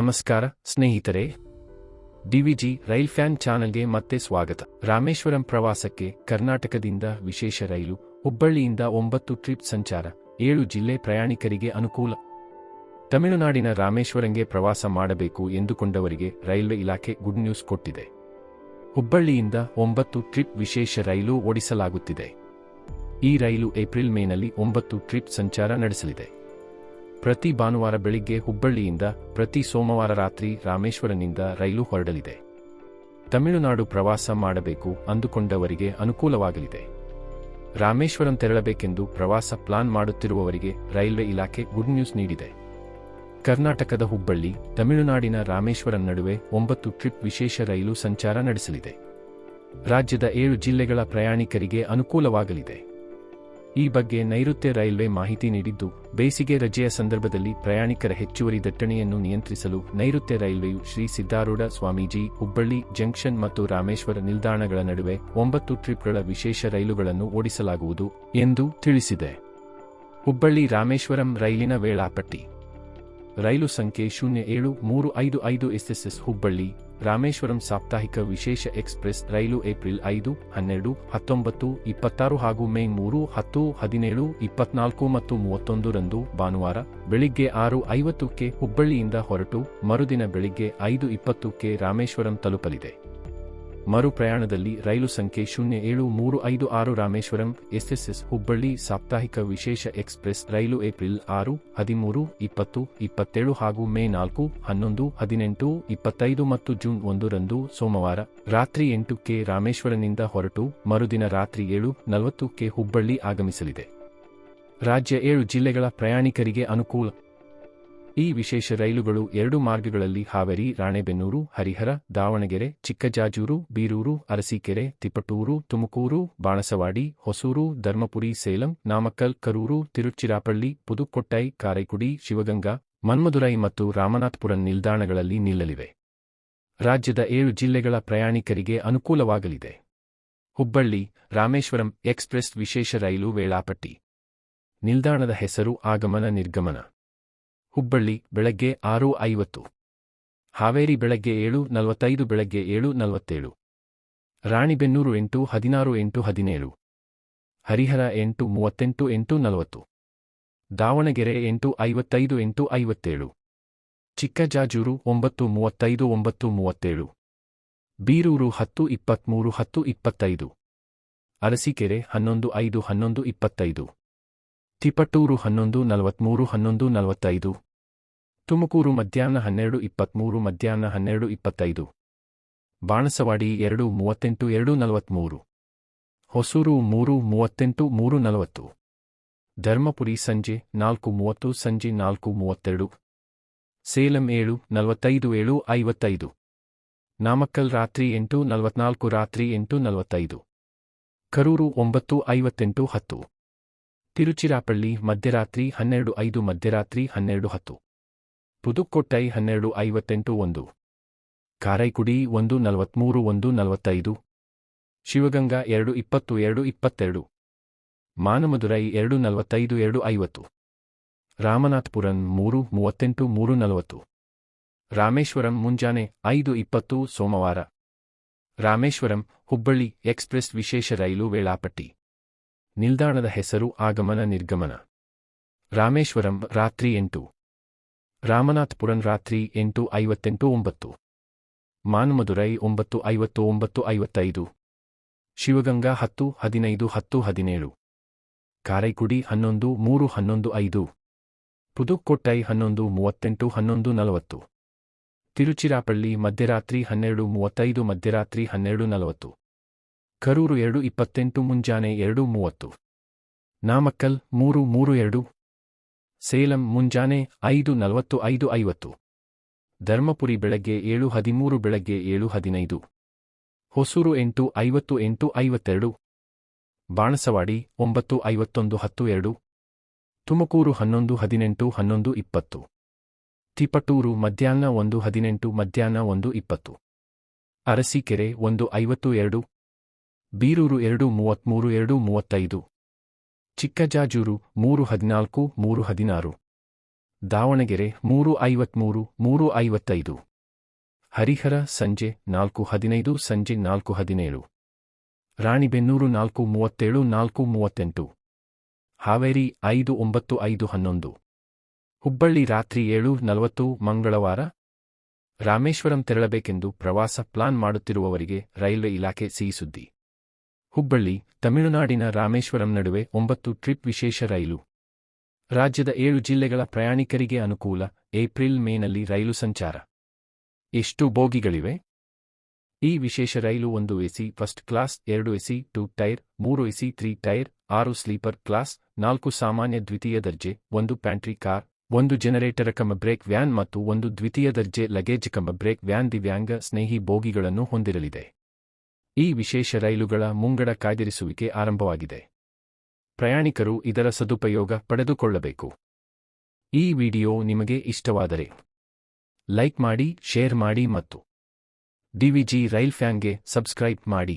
ನಮಸ್ಕಾರ ಸ್ನೇಹಿತರೆ, DVG rail fan ಚಾನೆಲ್ಗೆ ಮತ್ತೆ ಸ್ವಾಗತ. ರಾಮೇಶ್ವರಂ ಪ್ರವಾಸಕ್ಕೆ ಕರ್ನಾಟಕದಿಂದ ವಿಶೇಷ ರೈಲು. ಹುಬ್ಬಳ್ಳಿಯಿಂದ 9 ಟ್ರಿಪ್ ಸಂಚಾರ, 7 ಜಿಲ್ಲೆ ಪ್ರಯಾಣಿಕರಿಗೆ ಅನುಕೂಲ. ತಮಿಳುನಾಡಿನ ರಾಮೇಶ್ವರಂಗೆ ಪ್ರವಾಸ ಮಾಡಬೇಕು ಎಂದುಕೊಂಡವರಿಗೆ ರೈಲ್ವೆ ಇಲಾಖೆ ಗುಡ್ ನ್ಯೂಸ್ ಕೊಟ್ಟಿದೆ. ಹುಬ್ಬಳ್ಳಿಯಿಂದ 9 ಟ್ರಿಪ್ ವಿಶೇಷ ರೈಲು ಓಡಿಸಲಾಗುತ್ತಿದೆ. ಈ ರೈಲು ಏಪ್ರಿಲ್-ಮೇನಲ್ಲಿ 9 ಟ್ರಿಪ್ ಸಂಚಾರ ನಡೆಸಲಿದೆ. ಪ್ರತಿ ಭಾನುವಾರ ಬೆಳಿಗ್ಗೆ ಹುಬ್ಬಳ್ಳಿಯಿಂದ, ಪ್ರತಿ ಸೋಮವಾರ ರಾತ್ರಿ ರಾಮೇಶ್ವರನಿಂದ ರೈಲು ಹೊರಡಲಿದೆ. ತಮಿಳುನಾಡು ಪ್ರವಾಸ ಮಾಡಬೇಕು ಅಂದುಕೊಂಡವರಿಗೆ ಅನುಕೂಲವಾಗಲಿದೆ. ರಾಮೇಶ್ವರಂ ತೆರಳಬೇಕೆಂದು ಪ್ರವಾಸ ಪ್ಲಾನ್ ಮಾಡುತ್ತಿರುವವರಿಗೆ ರೈಲ್ವೆ ಇಲಾಖೆ ಗುಡ್ ನ್ಯೂಸ್ ನೀಡಿದೆ. ಕರ್ನಾಟಕದ ಹುಬ್ಬಳ್ಳಿ, ತಮಿಳುನಾಡಿನ ರಾಮೇಶ್ವರಂ ನಡುವೆ 9 ಟ್ರಿಪ್ ವಿಶೇಷ ರೈಲು ಸಂಚಾರ ನಡೆಸಲಿದೆ. ರಾಜ್ಯದ 7 ಜಿಲ್ಲೆಗಳ ಪ್ರಯಾಣಿಕರಿಗೆ ಅನುಕೂಲವಾಗಲಿದೆ. ಈ ಬಗ್ಗೆ ನೈಋತ್ಯ ರೈಲ್ವೆ ಮಾಹಿತಿ ನೀಡಿದ್ದು, ಬೇಸಿಗೆ ರಜೆಯ ಸಂದರ್ಭದಲ್ಲಿ ಪ್ರಯಾಣಿಕರ ಹೆಚ್ಚುವರಿ ದಟ್ಟಣೆಯನ್ನು ನಿಯಂತ್ರಿಸಲು ನೈಋತ್ಯ ರೈಲ್ವೆಯು ಶ್ರೀ ಸಿದ್ದಾರೂಢ ಸ್ವಾಮೀಜಿ ಹುಬ್ಬಳ್ಳಿ ಜಂಕ್ಷನ್ ಮತ್ತು ರಾಮೇಶ್ವರ ನಿಲ್ದಾಣಗಳ ನಡುವೆ 9 ಟ್ರಿಪ್ಗಳ ವಿಶೇಷ ರೈಲುಗಳನ್ನು ಓಡಿಸಲಾಗುವುದು ಎಂದು ತಿಳಿಸಿದೆ. ಹುಬ್ಬಳ್ಳಿ ರಾಮೇಶ್ವರಂ ರೈಲಿನ ವೇಳಾಪಟ್ಟಿ. ರೈಲು ಸಂಖ್ಯೆ 07-355 SSS ಹುಬ್ಬಳ್ಳಿ ರಾಮೇಶ್ವರಂ ಸಾಪ್ತಾಹಿಕ ವಿಶೇಷ ಎಕ್ಸ್‌ಪ್ರೆಸ್ ರೈಲು ಏಪ್ರಿಲ್ 5, 12, 19, 26 ಹಾಗೂ ಮೇ 3, 10, 17, 24 ಮತ್ತು 31 ರಂದು ಭಾನುವಾರ ಬೆಳಿಗ್ಗೆ 6:50ಕ್ಕೆ ಹುಬ್ಬಳ್ಳಿಯಿಂದ ಹೊರಟು ಮರುದಿನ ಬೆಳಿಗ್ಗೆ 5:20ಕ್ಕೆ ರಾಮೇಶ್ವರಂ ತಲುಪಲಿದೆ. ಮರು ಪ್ರಯಾಣದಲ್ಲಿ ರೈಲು ಸಂಖ್ಯೆ 07-356 ರಾಮೇಶ್ವರಂ SSS ಹುಬ್ಬಳ್ಳಿ ಸಾಪ್ತಾಹಿಕ ವಿಶೇಷ ಎಕ್ಸ್‌ಪ್ರೆಸ್ ರೈಲು ಏಪ್ರಿಲ್ 6, 13, 20, 27 ಹಾಗೂ ಮೇ 4, 11, 18, 25 ಮತ್ತು ಜೂನ್ 1 ರಂದು ಸೋಮವಾರ ರಾತ್ರಿ 8ಕ್ಕೆ ರಾಮೇಶ್ವರನಿಂದ ಹೊರಟು ಮರುದಿನ ರಾತ್ರಿ 7:40ಕ್ಕೆ ಹುಬ್ಬಳ್ಳಿ ಆಗಮಿಸಲಿದೆ. ರಾಜ್ಯ 7 ಜಿಲ್ಲೆಗಳ ಪ್ರಯಾಣಿಕರಿಗೆ ಅನುಕೂಲ. ಈ ವಿಶೇಷ ರೈಲುಗಳು 2 ಮಾರ್ಗಗಳಲ್ಲಿ ಹಾವೇರಿ, ರಾಣೆಬೆನ್ನೂರು, ಹರಿಹರ, ದಾವಣಗೆರೆ, ಚಿಕ್ಕಜಾಜೂರು, ಬೀರೂರು, ಅರಸೀಕೆರೆ, ತಿಪಟೂರು, ತುಮಕೂರು, ಬಾಣಸವಾಡಿ, ಹೊಸೂರು, ಧರ್ಮಪುರಿ, ಸೇಲಂ, ನಾಮಕ್ಕಲ್, ಕರೂರು, ತಿರುಚಿರಾಪಳ್ಳಿ, ಪುದುಕೊಟ್ಟೈ, ಕಾರೈಕುಡಿ, ಶಿವಗಂಗಾ, ಮನ್ಮದುರೈ ಮತ್ತು ರಾಮನಾಥಪುರಂ ನಿಲ್ದಾಣಗಳಲ್ಲಿ ನಿಲ್ಲಲಿವೆ. ರಾಜ್ಯದ 7 ಜಿಲ್ಲೆಗಳ ಪ್ರಯಾಣಿಕರಿಗೆ ಅನುಕೂಲವಾಗಲಿದೆ. ಹುಬ್ಬಳ್ಳಿ ರಾಮೇಶ್ವರಂ ಎಕ್ಸ್‌ಪ್ರೆಸ್ ವಿಶೇಷ ರೈಲು ವೇಳಾಪಟ್ಟಿ. ನಿಲ್ದಾಣದ ಹೆಸರು ಆಗಮನ-ನಿರ್ಗಮನ. ಹುಬ್ಬಳ್ಳಿ ಬೆಳಗ್ಗೆ 6:50, ಹಾವೇರಿ ಬೆಳಗ್ಗೆ 7:45, ಬೆಳಗ್ಗೆ 7:47, ರಾಣಿಬೆನ್ನೂರು 8:16, 8:17, ಹರಿಹರ 8:38, 8:40, ದಾವಣಗೆರೆ 8:55, 8:57, ಚಿಕ್ಕಜಾಜೂರು 9:35, 9:37, ಬೀರೂರು 10:23, 10:25, ಅರಸೀಕೆರೆ 11:05, 11:25, ತಿಪಟೂರು 11:43, 11:45, ತುಮಕೂರು ಮಧ್ಯಾಹ್ನ 12:23, ಮಧ್ಯಾಹ್ನ 12:25, ಬಾಣಸವಾಡಿ 2:38, 2:43, ಹೊಸೂರು 3:38, 3:40, ಧರ್ಮಪುರಿ ಸಂಜೆ 4:30, ಸಂಜೆ 4:32, ಸೇಲಂ 7:45, 7:55, ನಾಮಕ್ಕಲ್ ರಾತ್ರಿ 8:44, ರಾತ್ರಿ 8:45, ಕರೂರು 9:58, 10, ತಿರುಚಿರಾಪಳ್ಳಿ ಮಧ್ಯರಾತ್ರಿ 12:05, ಮಧ್ಯರಾತ್ರಿ 12:10, ಪುದುಕೊಟ್ಟೈ 12:58, 1, ಕಾರೈಕುಡಿ 1:43, 1:45, ಶಿವಗಂಗಾ 2:20, 2:22, ಮಾನಮದುರೈ 2:45, 2:50, ರಾಮನಾಥಪುರಂ 3:38, 3:40, ರಾಮೇಶ್ವರಂ ಮುಂಜಾನೆ 5:20 ಸೋಮವಾರ. ರಾಮೇಶ್ವರಂ ಹುಬ್ಬಳ್ಳಿ ಎಕ್ಸ್‌ಪ್ರೆಸ್ ವಿಶೇಷ ರೈಲು ವೇಳಾಪಟ್ಟಿ. ನಿಲ್ದಾಣದ ಹೆಸರು ಆಗಮನ-ನಿರ್ಗಮನ. ರಾಮೇಶ್ವರಂ ರಾತ್ರಿ 8, ರಾಮನಾಥಪುರಂ ರಾತ್ರಿ 8:58, 9, ಮಾನಮದುರೈ 9:50, 9:55, ಶಿವಗಂಗಾ 10:15, 10:17, ಕಾರೈಕುಡಿ 11:03, 11:05, ಪುದುಕೊಟ್ಟೈ 11:38, 11:40, ತಿರುಚಿರಾಪಳ್ಳಿ ಮಧ್ಯರಾತ್ರಿ 12:35, ಮಧ್ಯರಾತ್ರಿ 12:40, ಕರೂರು 2:28, ಮುಂಜಾನೆ 2:30, ನಾಮಕ್ಕಲ್ 3:32, ಸೇಲಂ ಮುಂಜಾನೆ 5:40, 5:50, ಧರ್ಮಪುರಿ ಬೆಳಗ್ಗೆ 7:13, ಬೆಳಗ್ಗೆ 7:15, ಹೊಸೂರು 8:50, 8:52, ಬಾಣಸವಾಡಿ 9:51, 10:02, ತುಮಕೂರು 11:18, 11:20, ತಿಪಟೂರು ಮಧ್ಯಾಹ್ನ 1:18, ಮಧ್ಯಾಹ್ನ 1:20, ಅರಸೀಕೆರೆ 1:52, ಬೀರೂರು 2:33, 2:35, ಚಿಕ್ಕಜಾಜೂರು 3:14, 3:16, ದಾವಣಗೆರೆ 3:53, 3:55. ಹರಿಹರ ಸಂಜೆ 4:15, ಸಂಜೆ 4:17. ರಾಣಿಬೆನ್ನೂರು 4:37, 4:38. ಹಾವೇರಿ 5:09, 5:11. ಹುಬ್ಬಳ್ಳಿ ರಾತ್ರಿ 7:40 ಮಂಗಳವಾರ. ರಾಮೇಶ್ವರಂ ತೆರಳಬೇಕೆಂದು ಪ್ರವಾಸ ಪ್ಲಾನ್ ಮಾಡುತ್ತಿರುವವರಿಗೆ ರೈಲ್ವೆ ಇಲಾಖೆ ಸಿಹಿಸುದ್ದಿ. ಹುಬ್ಬಳ್ಳಿ, ತಮಿಳುನಾಡಿನ ರಾಮೇಶ್ವರಂ ನಡುವೆ 9 ಟ್ರಿಪ್ ವಿಶೇಷ ರೈಲು. ರಾಜ್ಯದ 7 ಜಿಲ್ಲೆಗಳ ಪ್ರಯಾಣಿಕರಿಗೆ ಅನುಕೂಲ. ಏಪ್ರಿಲ್ ಮೇನಲ್ಲಿ ರೈಲು ಸಂಚಾರ. ಎಷ್ಟು ಬೋಗಿಗಳಿವೆ? ಈ ವಿಶೇಷ ರೈಲು 1 AC first class, 2 AC 2 tyre, 3 AC 3 tyre, 6 sleeper class, 4 ಸಾಮಾನ್ಯ ದ್ವಿತೀಯ ದರ್ಜೆ, 1 ಪ್ಯಾಂಟ್ರಿ ಕಾರ್, 1 ಜನರೇಟರ್ ಕಮ ಬ್ರೇಕ್ ವ್ಯಾನ್ ಮತ್ತು 1 ದ್ವಿತೀಯ ದರ್ಜೆ ಲಗೇಜ್ ಕಮ ಬ್ರೇಕ್ ವ್ಯಾನ್ ದಿವ್ಯಾಂಗ ಸ್ನೇಹಿ ಬೋಗಿಗಳನ್ನು ಹೊಂದಿರಲಿದೆ. ಈ ವಿಶೇಷ ರೈಲುಗಳ ಮುಂಗಡ ಕಾಯ್ದಿರಿಸುವಿಕೆ ಆರಂಭವಾಗಿದೆ. ಪ್ರಯಾಣಿಕರು ಇದರ ಸದುಪಯೋಗ ಪಡೆದುಕೊಳ್ಳಬೇಕು. ಈ ವಿಡಿಯೋ ನಿಮಗೆ ಇಷ್ಟವಾದರೆ ಲೈಕ್ ಮಾಡಿ, ಶೇರ್ ಮಾಡಿ ಮತ್ತು ಡಿವಿಜಿ ರೈಲ್ ಫ್ಯಾನ್ಗೆ ಸಬ್ಸ್ಕ್ರೈಬ್ ಮಾಡಿ.